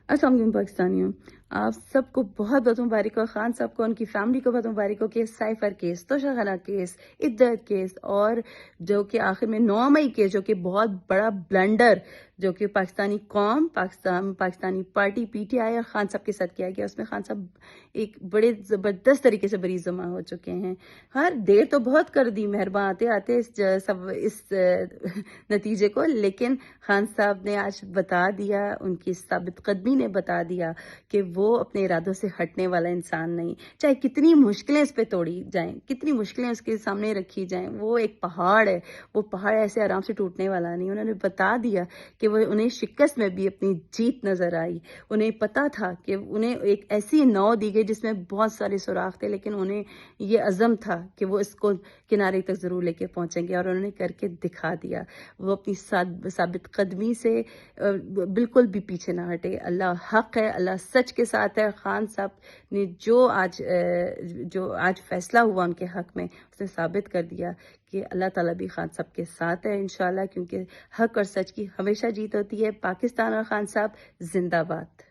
السلام علیکم پاکستانیوں، آپ سب کو بہت بہت مبارک ہو. خان صاحب کو، ان کی فیملی کو بہت مبارک ہو کہ سائفر کیس، توشہ خانہ کیس، عدت کیس، اور جو کہ آخر میں 9 مئی کے جو کہ بہت بڑا بلنڈر جو کہ پاکستانی قوم، Pakistani party P T I اور خان صاحب کے ساتھ کیا گیا، اس میں خان صاحب ایک بڑے زبردست طریقے سے بری زماں ہو چکے ہیں. ہر دیر تو بہت کر دی مہربان آتے آتے اس نتیجے کو، لیکن خان صاحب نے آج بتا دیا، ان کی ثابت قدمی نے بتا دیا کہ وہ اپنے ارادوں سے ہٹنے والا انسان نہیں. چاہے کتنی مشکلیں اس پہ توڑی جائیں، کتنی مشکلیں اس کے سامنے رکھی جائیں، وہ ایک پہاڑ ہے، وہ پہاڑ ایسے آرام سے ٹوٹنے والا نہیں. انہوں نے بتا دیا کہ وہ انہیں شکست میں بھی اپنی جیت نظر آئی. انہیں پتا تھا کہ انہیں ایک ایسی نو دی گئی جس میں بہت سارے سوراخ تھے، لیکن انہیں یہ عزم تھا کہ وہ اس کو کنارے تک ضرور لے کے پہنچیں گے، اور انہوں نے کر کے دکھا دیا. وہ اپنی ثابت قدمی سے بالکل بھی پیچھے نہ ہٹے. اللہ حق ہے، اللہ سچ کے ساتھ ہے. خان صاحب نے جو آج فیصلہ ہوا ان کے حق میں، اس نے ثابت کر دیا کہ اللہ تعالیٰ بھی خان صاحب کے ساتھ ہے انشاءاللہ، کیونکہ حق اور سچ کی ہمیشہ جیت ہوتی ہے. پاکستان اور خان صاحب زندہ باد.